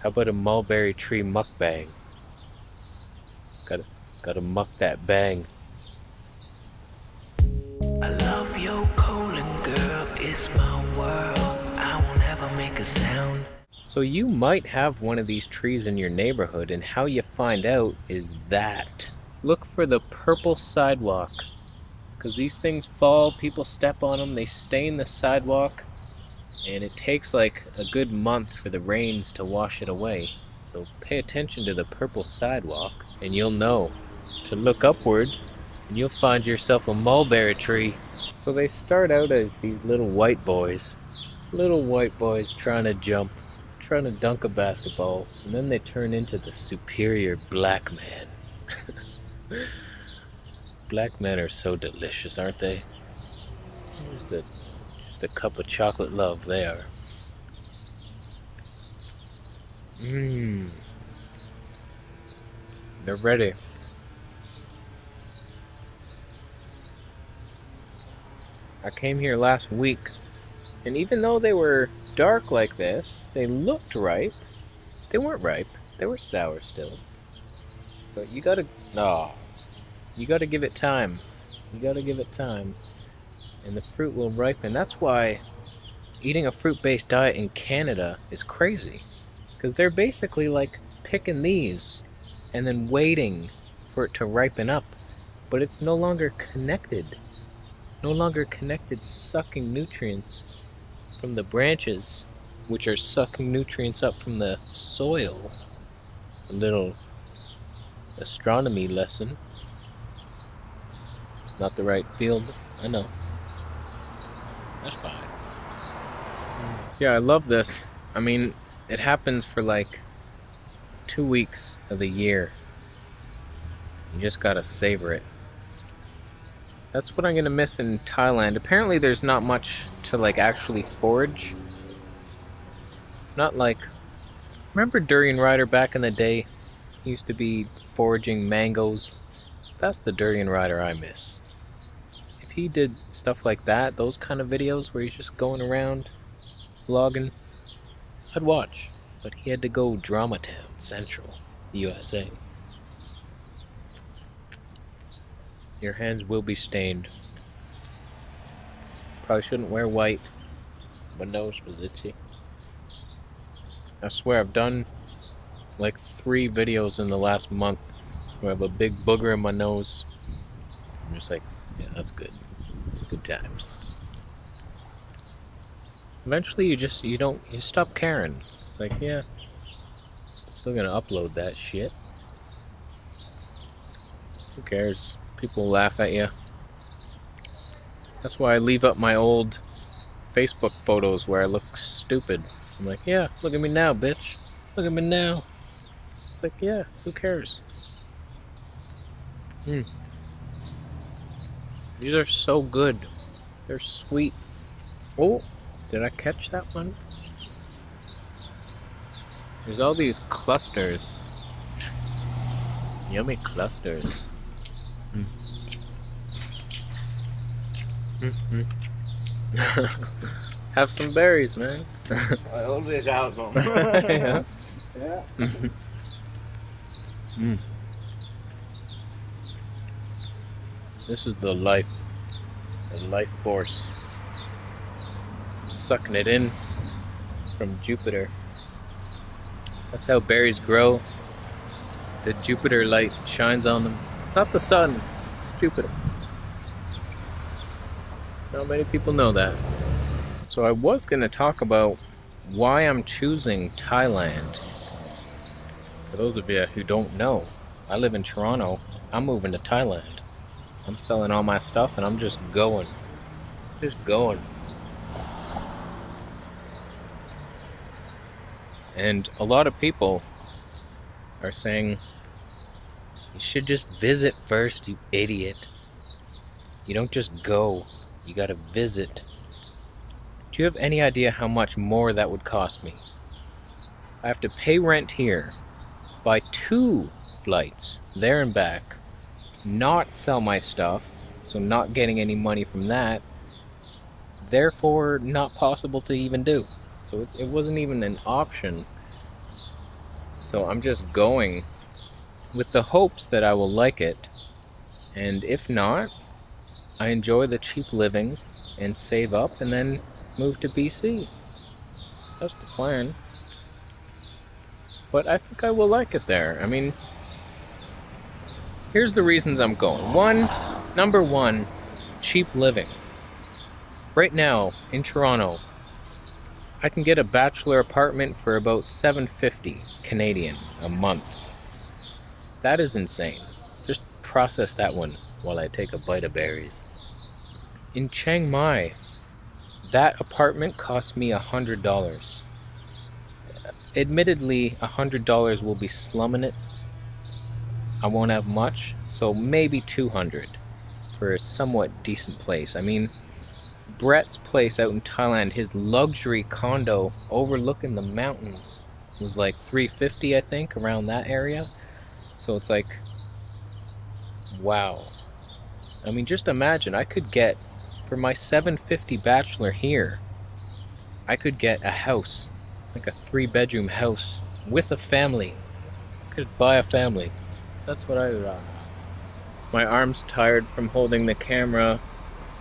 How about a mulberry tree mukbang? Gotta muck that bang. I love your colon, girl, it's my world. I won't ever make a sound. So you might have one of these trees in your neighborhood, and how you find out is that. Look for the purple sidewalk, because these things fall, people step on them, they stain the sidewalk, and it takes like a good month for the rains to wash it away. So pay attention to the purple sidewalk, and you'll know to look upward, and you'll find yourself a mulberry tree. So they start out as these little white boys trying to jump, trying to dunk a basketball, and then they turn into the superior black man. Black men are so delicious, aren't they? Just a cup of chocolate love they are. They're ready. I came here last week, and even though they were dark like this, they looked ripe. They weren't ripe. They were sour still. So you gotta give it time. You gotta give it time, and the fruit will ripen. That's why eating a fruit-based diet in Canada is crazy, because they're basically like picking these and then waiting for it to ripen up, but it's no longer connected. No longer connected, sucking nutrients from the branches, which are sucking nutrients up from the soil. A little astronomy lesson. It's not the right field, I know. That's fine. Yeah, I love this. I mean, it happens for like 2 weeks of the year. You just gotta savor it. That's what I'm gonna miss in Thailand. Apparently there's not much to like actually forage. Not like, remember Durian Rider back in the day? He used to be foraging mangoes. That's the Durian Rider I miss. If he did stuff like that, those kind of videos where he's just going around vlogging, I'd watch. But he had to go Drama Town, Central, USA. Your hands will be stained. Probably shouldn't wear white. My nose was itchy. I swear I've done like 3 videos in the last month where I have a big booger in my nose. I'm just like, yeah, that's good. Good times. Eventually you stop caring. It's like, yeah, I'm still gonna upload that shit. Who cares? People laugh at you. That's why I leave up my old Facebook photos where I look stupid. I'm like, yeah, look at me now, bitch. Look at me now. It's like, yeah, who cares? These are so good. They're sweet. Oh, did I catch that one? There's all these clusters. Yummy clusters. Have some berries, man. I always have some. Yeah. Yeah. This is the life force. Sucking it in from Jupiter. That's how berries grow. The Jupiter light shines on them. It's not the sun, it's Jupiter. Not many people know that. So I was going to talk about why I'm choosing Thailand. For those of you who don't know, I live in Toronto. I'm moving to Thailand. I'm selling all my stuff and I'm just going. Just going. And a lot of people are saying, you should just visit first, you idiot. You don't just go, you gotta visit. Do you have any idea how much more that would cost me? I have to pay rent here, buy 2 flights there and back, not sell my stuff, so not getting any money from that, therefore not possible to even do. So it wasn't even an option So I'm just going with the hopes that I will like it, and if not, I enjoy the cheap living and save up and then move to BC. That's the plan. But I think I will like it there. I mean, here's the reasons I'm going. Number one, cheap living. Right now in Toronto, I can get a bachelor apartment for about $750 Canadian a month. That is insane. Just process that one while I take a bite of berries. In Chiang Mai, that apartment cost me $100. Admittedly, $100 will be slumming it. I won't have much, so maybe $200 for a somewhat decent place. I mean, Brett's place out in Thailand, his luxury condo overlooking the mountains was like $350, I think, around that area. So it's like, wow. I mean, just imagine, I could get, for my $750 bachelor here, I could get a house, like a 3-bedroom house with a family. I could buy a family. That's what I would. My arm's tired from holding the camera,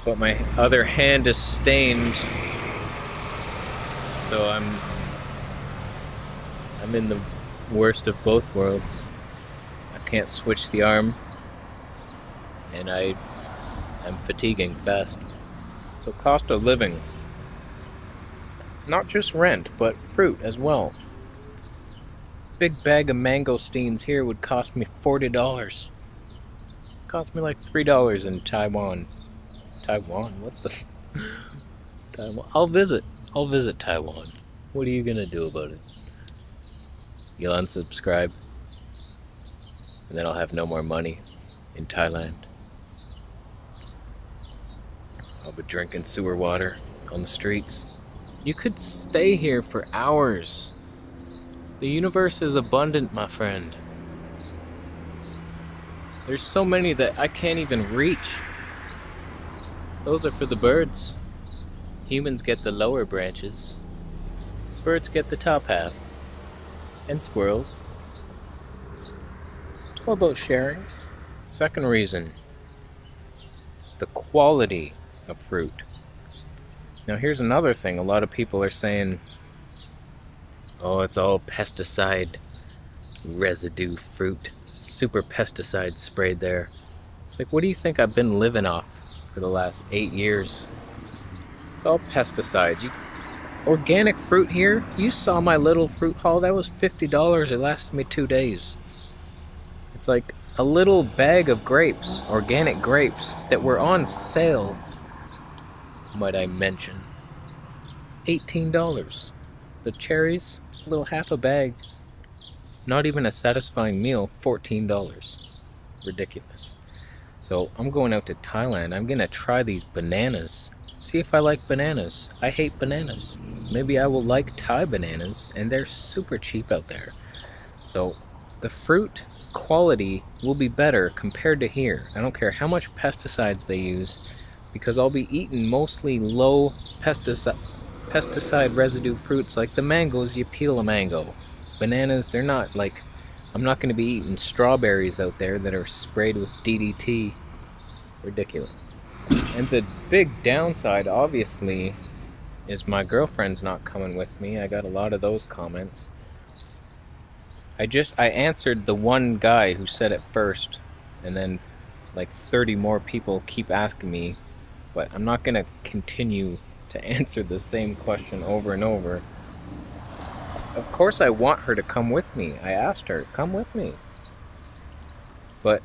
but my other hand is stained. So I'm in the worst of both worlds. I can't switch the arm, and I'm fatiguing fast. So cost of living. Not just rent, but fruit as well. Big bag of mangosteens here would cost me $40. Cost me like $3 in Taiwan. Taiwan? What the? Taiwan. I'll visit Taiwan. What are you gonna do about it? You'll unsubscribe, and then I'll have no more money in Thailand. I'll be drinking sewer water on the streets. You could stay here for hours. The universe is abundant, my friend. There's so many that I can't even reach. Those are for the birds. Humans get the lower branches. Birds get the top half. And squirrels. It's all about sharing. Second reason, the quality of fruit. Now here's another thing. A lot of people are saying, oh, it's all pesticide residue fruit. Super pesticide sprayed there. It's like, what do you think I've been living off for the last 8 years? It's all pesticides. Organic fruit here, you saw my little fruit haul, that was $50. It lasted me 2 days. It's like a little bag of grapes, organic grapes, that were on sale, might I mention. $18. The cherries, a little half a bag. Not even a satisfying meal, $14. Ridiculous. So I'm going out to Thailand. I'm gonna try these bananas. See if I like bananas. I hate bananas. Maybe I will like Thai bananas, and they're super cheap out there. So the fruit quality will be better compared to here. I don't care how much pesticides they use, because I'll be eating mostly low pesticide residue fruits. Like the mangoes, you peel a mango. Bananas, they're not like, I'm not going to be eating strawberries out there that are sprayed with DDT. Ridiculous. And the big downside, obviously, is my girlfriend's not coming with me. I got a lot of those comments. I answered the one guy who said it first, and then like 30 more people keep asking me, but I'm not going to continue to answer the same question over and over. Of course I want her to come with me. I asked her, come with me. But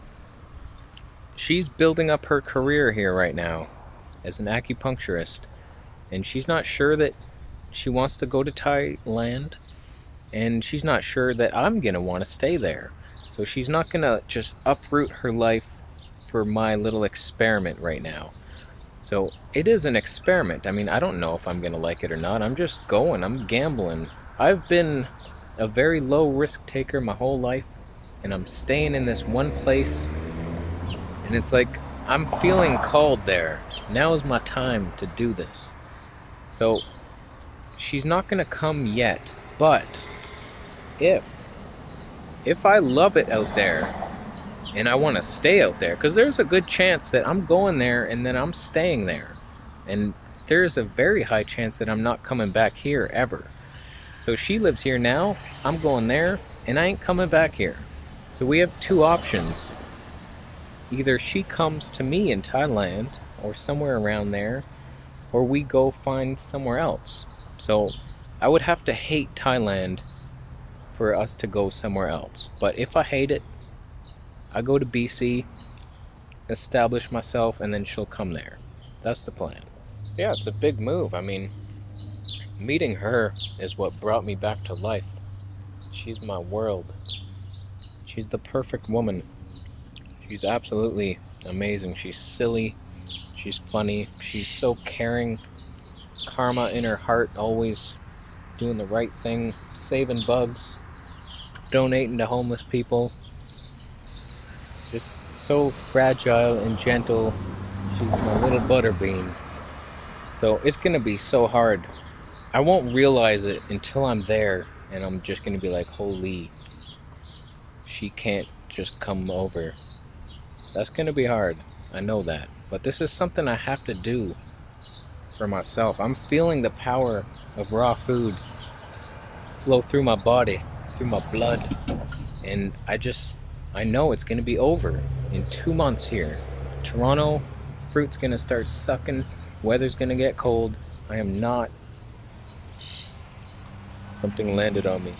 she's building up her career here right now as an acupuncturist, and she's not sure that she wants to go to Thailand, and she's not sure that I'm gonna want to stay there. So she's not gonna just uproot her life for my little experiment right now. So it is an experiment. I mean, I don't know if I'm gonna like it or not. I'm just going, I'm gambling. I've been a very low risk taker my whole life, and I'm staying in this one place, and it's like I'm feeling called there. Now is my time to do this. So she's not gonna come yet, but if if I love it out there and I want to stay out there, because there's a good chance that I'm going there and then I'm staying there, and there's a very high chance that I'm not coming back here ever. So she lives here now, I'm going there, and I ain't coming back here. So we have two options. Either she comes to me in Thailand or somewhere around there, or we go find somewhere else. So I would have to hate Thailand for us to go somewhere else. But if I hate it, I go to BC, establish myself, and then she'll come there. That's the plan. Yeah, it's a big move. I mean, meeting her is what brought me back to life. She's my world. She's the perfect woman. She's absolutely amazing. She's silly. She's funny. She's so caring. Karma in her heart, always doing the right thing, saving bugs, donating to homeless people. Just so fragile and gentle. She's my little butterbean. So it's gonna be so hard. I won't realize it until I'm there, and I'm just gonna be like, holy, she can't just come over. That's gonna be hard. I know that. But this is something I have to do for myself. I'm feeling the power of raw food flow through my body, through my blood. And I know it's gonna be over in 2 months here. Toronto, fruit's gonna start sucking, weather's gonna get cold. I am not... Something landed on me.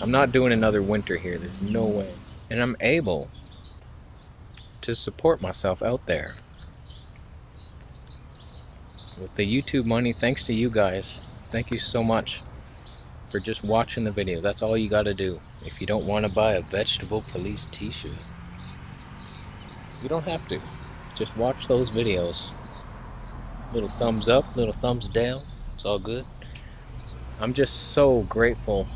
I'm not doing another winter here, there's no way. And I'm able to support myself out there. With the YouTube money, thanks to you guys. Thank you so much for just watching the video. That's all you gotta do. If you don't want to buy a Vegetable Police t-shirt, you don't have to. Just watch those videos. Little thumbs up, little thumbs down. It's all good. I'm just so grateful.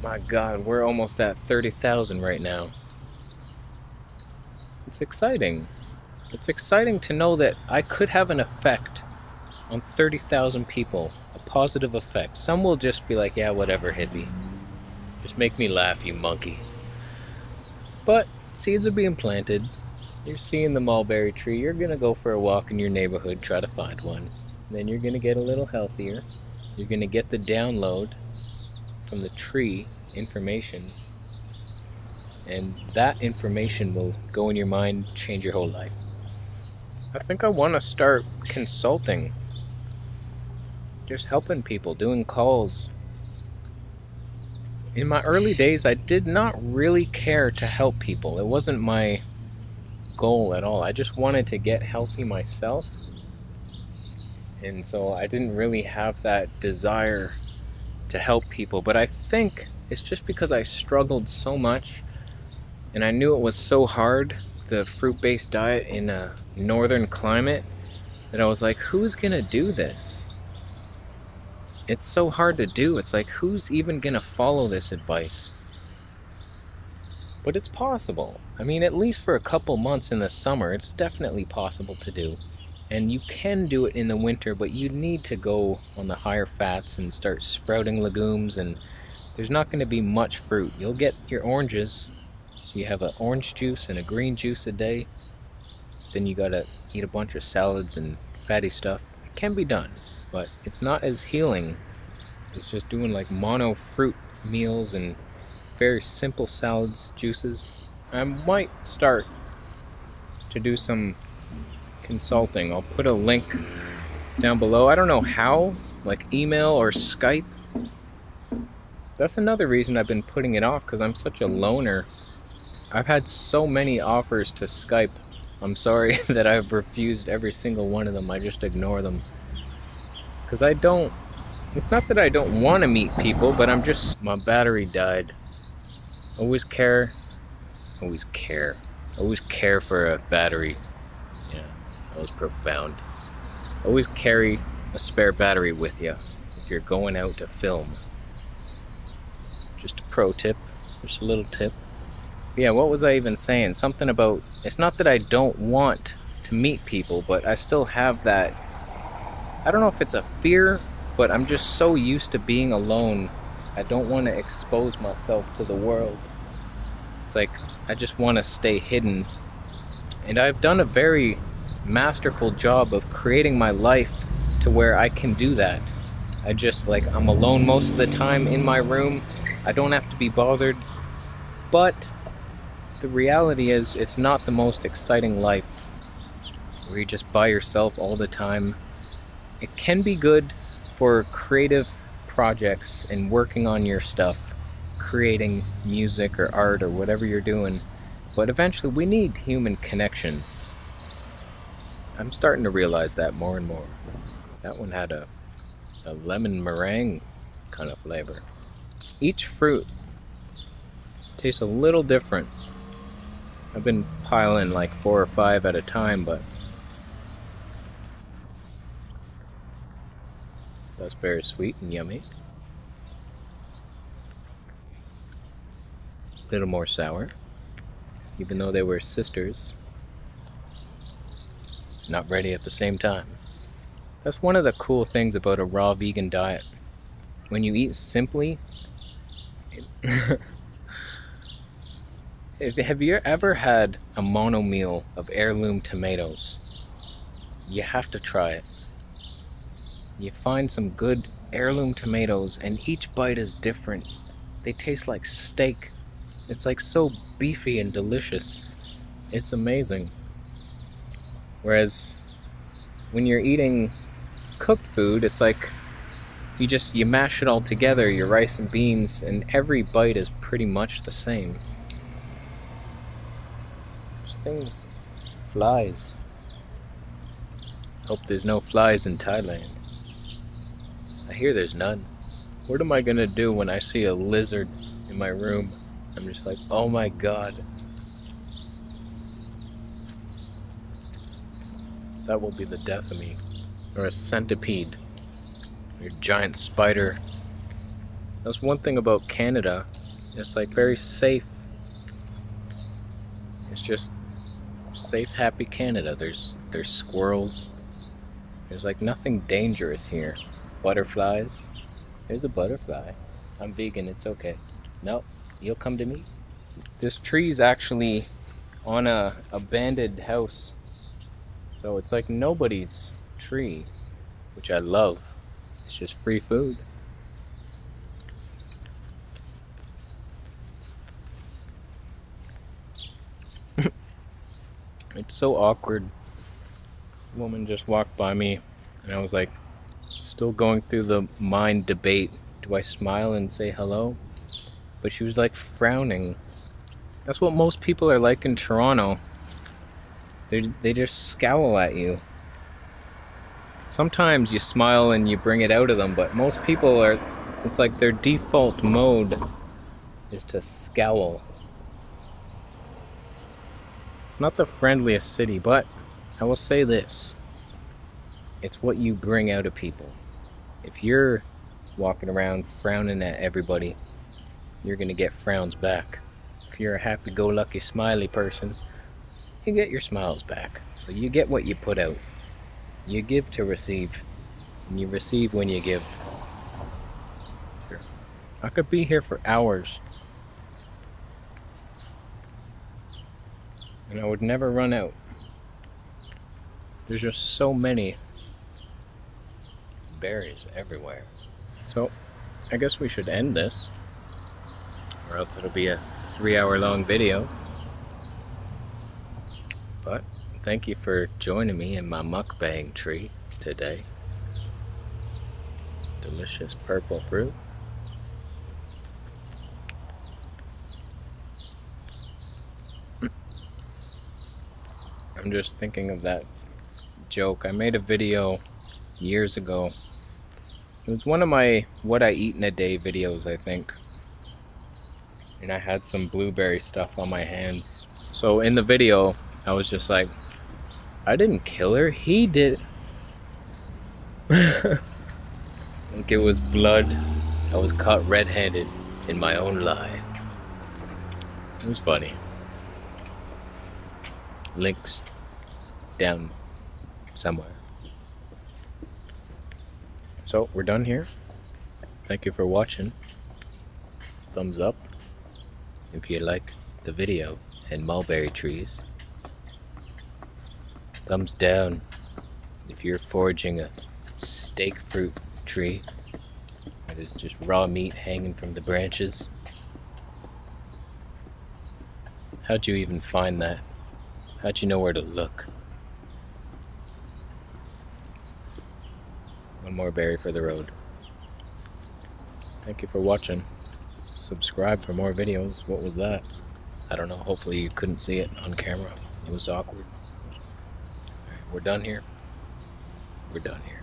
My God, we're almost at 30,000 right now. It's exciting. It's exciting to know that I could have an effect on 30,000 people, a positive effect. Some will just be like, yeah, whatever, hippie. Just make me laugh, you monkey. But seeds are being planted. You're seeing the mulberry tree. You're gonna go for a walk in your neighborhood, try to find one. Then you're gonna get a little healthier. You're gonna get the download from the tree information. And that information will go in your mind, change your whole life. I think I want to start consulting. Just helping people, doing calls. In my early days, I did not really care to help people. It wasn't my goal at all. I just wanted to get healthy myself. And so I didn't really have that desire to help people. But I think it's just because I struggled so much. And I knew it was so hard, the fruit-based diet in a northern climate, that I was like, who's gonna do this? It's so hard to do. It's like, who's even gonna follow this advice? But it's possible. I mean, at least for a couple months in the summer, it's definitely possible to do. And you can do it in the winter, but you need to go on the higher fats and start sprouting legumes, and there's not gonna be much fruit. You'll get your oranges. So you have an orange juice and a green juice a day. Then you gotta eat a bunch of salads and fatty stuff. It can be done, but it's not as healing. It's just doing like mono fruit meals and very simple salads, juices. I might start to do some consulting. I'll put a link down below. I don't know how, like email or Skype. That's another reason I've been putting it off, because I'm such a loner. I've had so many offers to Skype. I'm sorry that I've refused every single one of them. I just ignore them. Because I don't... It's not that I don't want to meet people, but I'm just... My battery died. Always care. Always care. Always care for a battery. Yeah, that was profound. Always carry a spare battery with you if you're going out to film. Just a pro tip. Just a little tip. Yeah, what was I even saying? Something about, it's not that I don't want to meet people, but I still have that, I don't know if it's a fear, but I'm just so used to being alone. I don't want to expose myself to the world. It's like I just want to stay hidden. And I've done a very masterful job of creating my life to where I can do that. I'm alone most of the time in my room. I don't have to be bothered. But the reality is, it's not the most exciting life where you're just by yourself all the time. It can be good for creative projects and working on your stuff, creating music or art or whatever you're doing. But eventually we need human connections. I'm starting to realize that more and more. That one had a lemon meringue kind of flavor. Each fruit tastes a little different. I've been piling like 4 or 5 at a time, but that's very sweet and yummy. A little more sour, even though they were sisters. Not ready at the same time. That's one of the cool things about a raw vegan diet. When you eat simply, have you ever had a mono meal of heirloom tomatoes? You have to try it. You find some good heirloom tomatoes and each bite is different. They taste like steak. It's like so beefy and delicious. It's amazing. Whereas when you're eating cooked food, it's like you mash it all together, your rice and beans, and every bite is pretty much the same. There's flies. Hope there's no flies in Thailand. I hear there's none. What am I gonna do when I see a lizard in my room? I'm just like, oh my god. That will be the death of me. Or a centipede. Or a giant spider. That's one thing about Canada. It's like very safe. It's just safe, happy Canada. There's squirrels. There's like nothing dangerous here. Butterflies. There's a butterfly. I'm vegan, it's okay. Nope, you'll come to me. This tree's actually on a abandoned house. So it's like nobody's tree, which I love. It's just free food. It's so awkward. A woman just walked by me and I was like, still going through the mind debate. Do I smile and say hello? But she was like frowning. That's what most people are like in Toronto. They just scowl at you. Sometimes you smile and you bring it out of them, but most people are, it's like their default mode is to scowl. It's not the friendliest city, but I will say this. It's what you bring out of people. If you're walking around frowning at everybody, you're gonna get frowns back. If you're a happy-go-lucky smiley person, you get your smiles back. So you get what you put out. You give to receive, and you receive when you give. Sure. I could be here for hours. And I would never run out. There's just so many berries everywhere. So, I guess we should end this, or else it'll be a 3-hour-long video. But, thank you for joining me in my mukbang tree today. Delicious purple fruit. I'm just thinking of that joke. I made a video years ago. It was one of my what I eat in a day videos, I think. And I had some blueberry stuff on my hands. So in the video, I was just like, I didn't kill her, he did. Like it was blood. I was caught red-handed in my own lie. It was funny. Links down somewhere. So we're done here. Thank you for watching. Thumbs up if you like the video and mulberry trees. Thumbs down if you're foraging a steak fruit tree where there's just raw meat hanging from the branches. How'd you even find that? How'd you know where to look? One more berry for the road. Thank you for watching. Subscribe for more videos. What was that? I don't know. Hopefully you couldn't see it on camera. It was awkward. Alright, we're done here. We're done here.